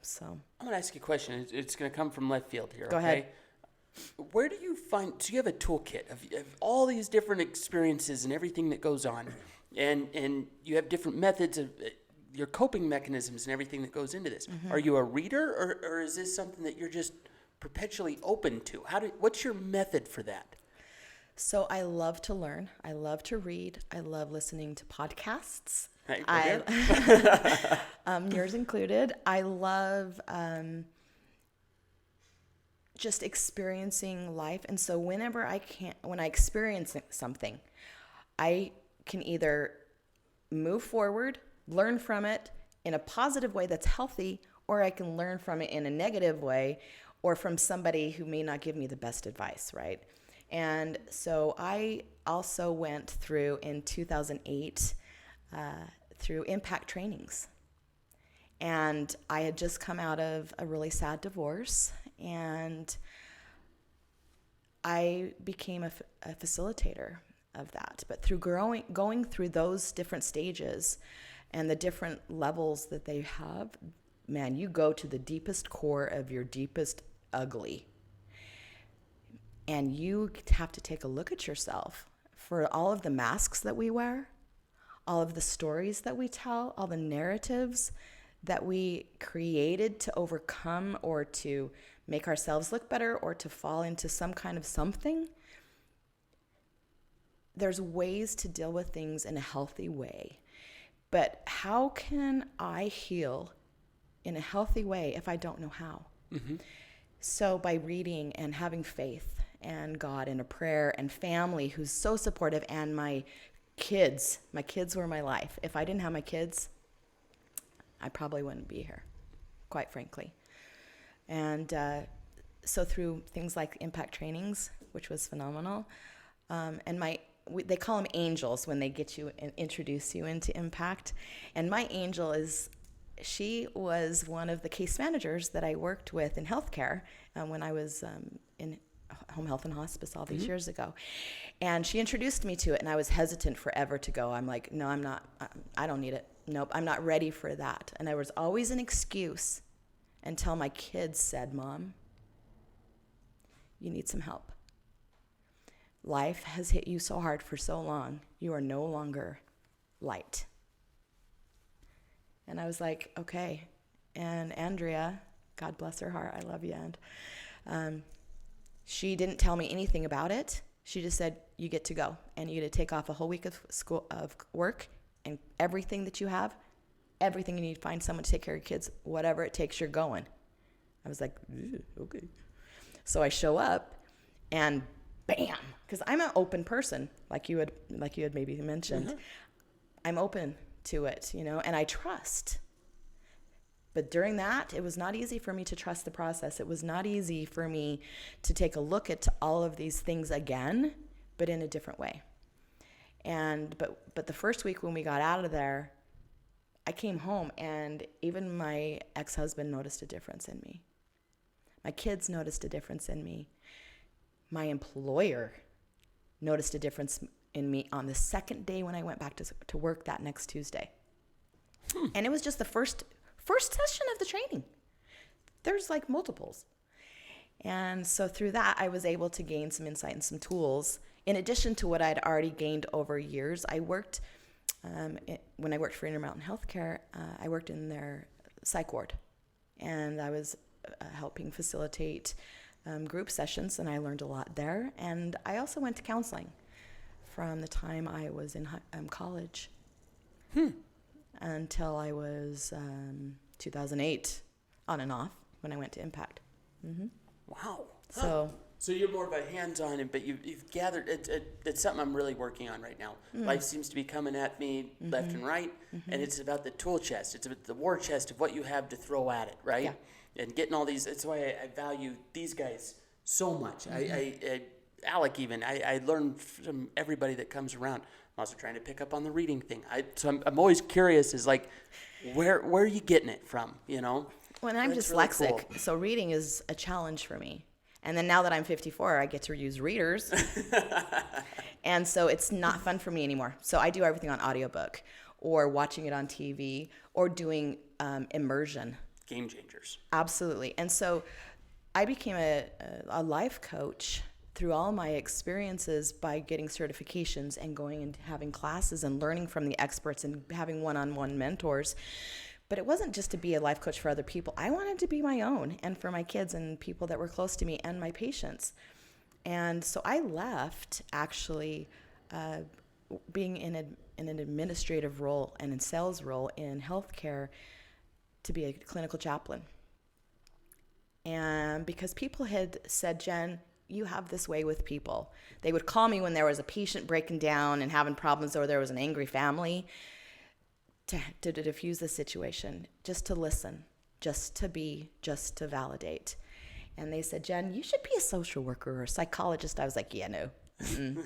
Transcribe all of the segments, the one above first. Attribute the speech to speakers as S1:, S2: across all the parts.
S1: So
S2: I'm going to ask you a question. It's going to come from left field here.
S1: Go ahead.
S2: Where do you find? So you have a toolkit of all these different experiences and everything that goes on, and you have different methods of your coping mechanisms and everything that goes into this. Are you a reader, or is this something that you're just perpetually open to? What's your method for that?
S1: So I love to learn. I love to read. I love listening to podcasts.
S2: Hey,
S1: Yours included. I love just experiencing life. And so when I experience something, I can either move forward, learn from it in a positive way that's healthy, or I can learn from it in a negative way, or from somebody who may not give me the best advice, right? And so I also went through in 2008 through impact trainings. And I had just come out of a really sad divorce, and I became a facilitator of that. But through going through those different stages and the different levels that they have, man, you go to the deepest core of your deepest ugly. And you have to take a look at yourself for all of the masks that we wear, all of the stories that we tell, all the narratives that we created to overcome or to make ourselves look better or to fall into some kind of something. There's ways to deal with things in a healthy way. But how can I heal in a healthy way if I don't know how? Mm-hmm. So by reading and having faith and God and a prayer and family who's so supportive, and my kids were my life. If I didn't have my kids, I probably wouldn't be here, quite frankly. And so through things like impact trainings, which was phenomenal, and they call them angels when they get you and introduce you into impact. And my angel she was one of the case managers that I worked with in healthcare when I was in home health and hospice all these years ago. And she introduced me to it, and I was hesitant forever to go. I'm like, no, I'm not. I don't need it. Nope, I'm not ready for that. And there was always an excuse until my kids said, Mom, you need some help. Life has hit you so hard for so long. You are no longer light. And I was like, okay. And Andrea, God bless her heart, I love you, and she didn't tell me anything about it. She just said, you get to go, and you get to take off a whole week of work, and everything that you have, everything you need to find someone to take care of your kids, whatever it takes, you're going. I was like, okay. So I show up, and bam, because I'm an open person, like you had maybe mentioned. Mm-hmm. I'm open to it, and I trust. But during that, it was not easy for me to trust the process. It was not easy for me to take a look at all of these things again, but in a different way. And but the first week when we got out of there, I came home, and even my ex-husband noticed a difference in me. My kids noticed a difference in me. My employer noticed a difference in me on the second day when I went back to work that next Tuesday. And it was just the first session of the training. There's like multiples. And so through that, I was able to gain some insight and some tools. In addition to what I'd already gained over years, I worked, when I worked for Intermountain Healthcare, I worked in their psych ward. And I was helping facilitate group sessions, and I learned a lot there. And I also went to counseling from the time I was in college until I was 2008, on and off, when I went to Impact. Mm-hmm.
S2: Wow.
S1: So
S2: you're more of a hands-on, but you've gathered, it's something I'm really working on right now. Life seems to be coming at me left and right, and it's about the tool chest. It's about the war chest of what you have to throw at it, right? Yeah. And getting all these, that's why I value these guys so much. Alec even, I learn from everybody that comes around. I'm also trying to pick up on the reading thing. So I'm always curious, is like, where are you getting it from, Well,
S1: I'm dyslexic, really cool. So reading is a challenge for me. And then now that I'm 54, I get to use readers. And so it's not fun for me anymore. So I do everything on audiobook or watching it on TV or doing immersion.
S2: game changers.
S1: Absolutely. And so I became a life coach through all my experiences by getting certifications and going and having classes and learning from the experts and having one-on-one mentors. But it wasn't just to be a life coach for other people. I wanted to be my own and for my kids and people that were close to me and my patients. And so I left actually being in an administrative role and in sales role in healthcare to be a clinical chaplain. And because people had said, Jen, you have this way with people. They would call me when there was a patient breaking down and having problems, or there was an angry family, to diffuse the situation, just to listen, just to be, just to validate. And they said, Jen, you should be a social worker or a psychologist. I was like, yeah, no,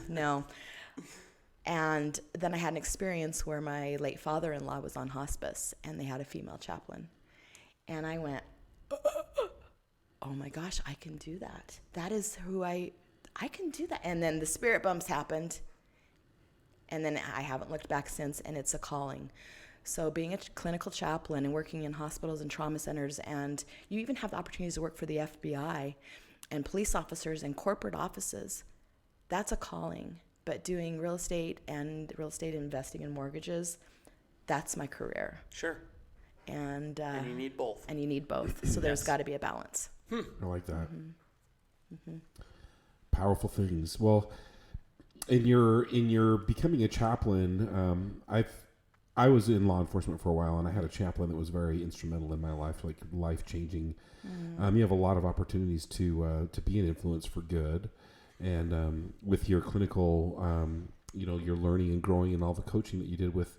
S1: no. And then I had an experience where my late father-in-law was on hospice and they had a female chaplain. And I went, oh my gosh, I can do that. That is who I can do that. And then the spirit bumps happened. And then I haven't looked back since, and it's a calling. So being a clinical chaplain and working in hospitals and trauma centers, and you even have the opportunities to work for the FBI and police officers and corporate offices, that's a calling. But doing real estate investing in mortgages, that's my career.
S2: Sure.
S1: And
S2: you need both.
S1: And you need both. So there's got to be a balance.
S3: I like that.
S1: Mm-hmm.
S3: Powerful things. Well, in your becoming a chaplain, I was in law enforcement for a while, and I had a chaplain that was very instrumental in my life, like life changing. You have a lot of opportunities to be an influence for good, and with your clinical, your learning and growing and all the coaching that you did with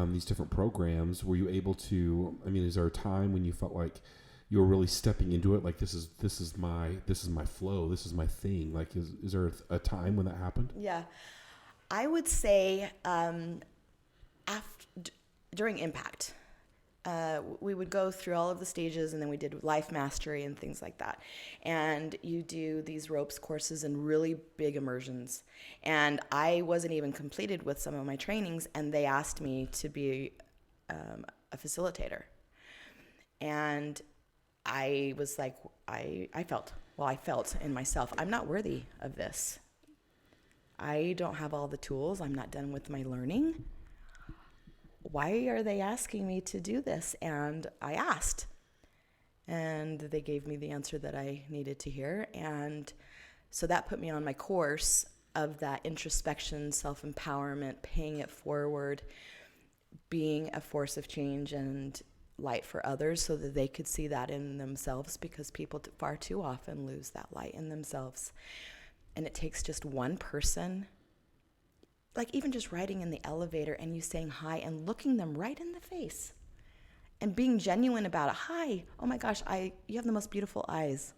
S3: these different programs, were you able to? I mean, is there a time when you felt like you were really stepping into it? Like this is my flow. This is my thing. Like, is there a time when that happened?
S1: Yeah, I would say during Impact, we would go through all of the stages, and then we did life mastery and things like that. And you do these ropes courses and really big immersions. And I wasn't even completed with some of my trainings, and they asked me to be a facilitator. And I was like, I felt in myself, I'm not worthy of this. I don't have all the tools. I'm not done with my learning. Why are they asking me to do this? And I asked, and they gave me the answer that I needed to hear. And so that put me on my course of that introspection, self-empowerment, paying it forward, being a force of change and light for others so that they could see that in themselves, because people far too often lose that light in themselves. And it takes just one person, like even just riding in the elevator and you saying hi and looking them right in the face and being genuine about it. Hi, oh my gosh, you have the most beautiful eyes.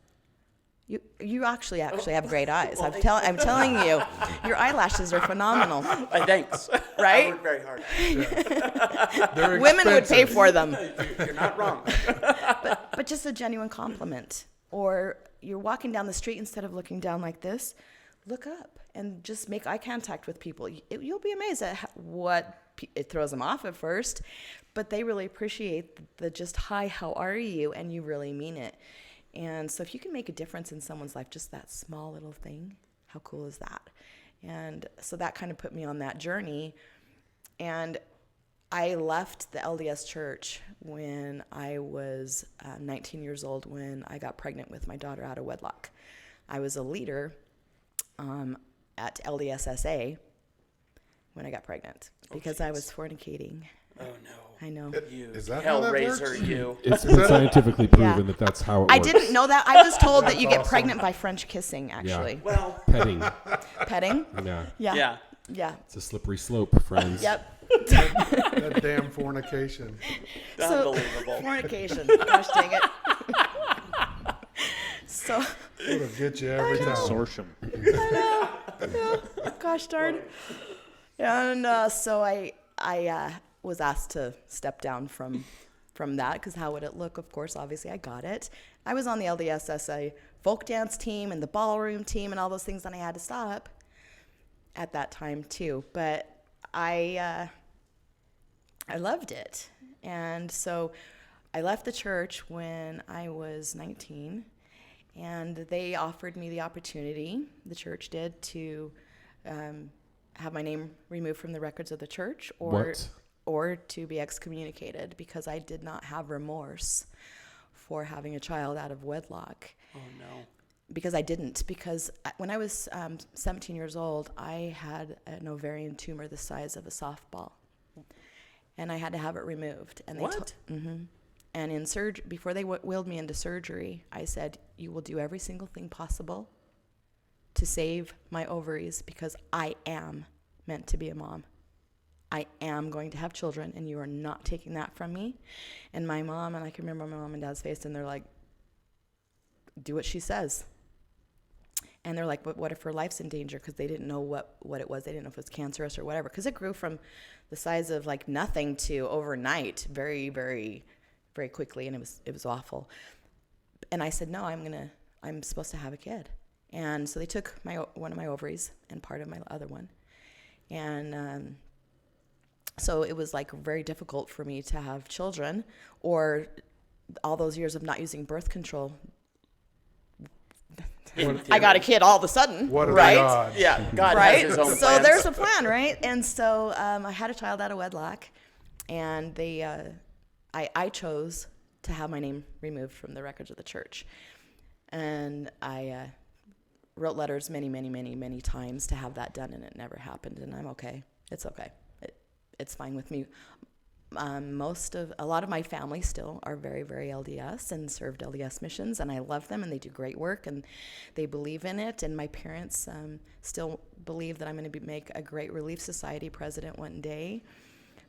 S1: You actually have great eyes.
S2: Well,
S1: I'm telling you, your eyelashes are phenomenal.
S2: Thanks.
S1: Right?
S2: I work very hard.
S3: They're
S1: Women would pay for them.
S2: You're not wrong.
S1: But just a genuine compliment. Or you're walking down the street, instead of looking down like this, look up and just make eye contact with people. You'll be amazed at what it throws them off at first, but they really appreciate the just, hi, how are you? And you really mean it. And so if you can make a difference in someone's life, just that small little thing, how cool is that? And so that kind of put me on that journey. And I left the LDS church when I was 19 years old, when I got pregnant with my daughter out of wedlock. I was a leader at LDSSA when I got pregnant because I was fornicating.
S2: Oh, no.
S1: I know.
S2: You
S4: Is that how that
S2: hellraiser,
S4: works?
S2: you.
S3: It's been scientifically proven that that's how it works.
S1: I didn't know that. I was told that you get pregnant by French kissing, actually.
S2: Well,
S3: Petting.
S1: Petting?
S3: Yeah.
S1: Yeah.
S2: yeah.
S3: It's a slippery slope, friends.
S1: Yep.
S4: That damn fornication.
S2: Unbelievable.
S1: Fornication. Gosh dang it. So.
S4: It'll get you every time.
S5: Consortium.
S1: I know. Yeah. Gosh darn. And so I was asked to step down from that, because how would it look? Of course, obviously, I got it. I was on the LDSSA folk dance team and the ballroom team and all those things, and I had to stop at that time too. But I loved it, and so I left the church when I was 19, and they offered me the opportunity, the church did, to have my name removed from the records of the church or to be excommunicated, because I did not have remorse for having a child out of wedlock.
S2: Oh, no.
S1: Because I didn't. Because when I was 17 years old, I had an ovarian tumor the size of a softball. And I had to have it removed. And
S2: What?
S1: And in surgery, before they wheeled me into surgery, I said, you will do every single thing possible to save my ovaries, because I am meant to be a mom. I am going to have children, and you are not taking that from me. And my mom, and I can remember my mom and dad's face, and they're like, do what she says. And they're like, but what if her life's in danger? Because they didn't know what it was. They didn't know if it was cancerous or whatever. Because it grew from the size of like nothing to overnight very, very, very quickly. And it was awful. And I said, no, I'm supposed to have a kid. And so they took one of my ovaries and part of my other one. And so it was like very difficult for me to have children, or all those years of not using birth control. I got a kid all of a sudden,
S4: What are
S1: right?
S4: the odds?
S2: Yeah, God
S1: Right?
S2: has his own
S1: So
S2: plans.
S1: there's a plan, right? And so I had a child out of wedlock, and I chose to have my name removed from the records of the church. And I wrote letters many, many, many, many times to have that done, and it never happened. And I'm okay. It's okay. It's fine with me. A lot of my family still are very, very LDS and served LDS missions, and I love them, and they do great work, and they believe in it. And my parents still believe that I'm going to make a great Relief Society president one day.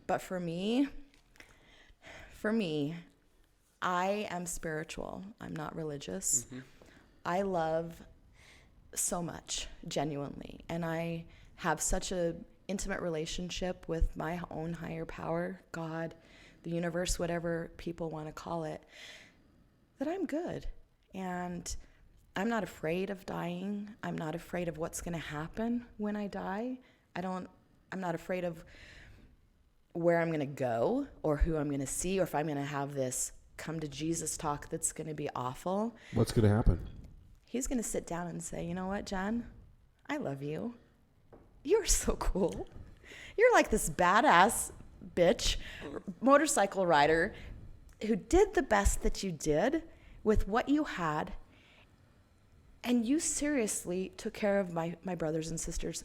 S1: But for me, I am spiritual. I'm not religious. Mm-hmm. I love so much, genuinely, and I have such a intimate relationship with my own higher power, God, the universe, whatever people want to call it, that I'm good. And I'm not afraid of dying. I'm not afraid of what's going to happen when I die. I'm not afraid of where I'm going to go or who I'm going to see, or if I'm going to have this come to Jesus talk that's going to be awful.
S3: What's going to happen?
S1: He's going to sit down and say, you know what, Jen? I love you. You're so cool. You're like this badass bitch, motorcycle rider who did the best that you did with what you had, and you seriously took care of my brothers and sisters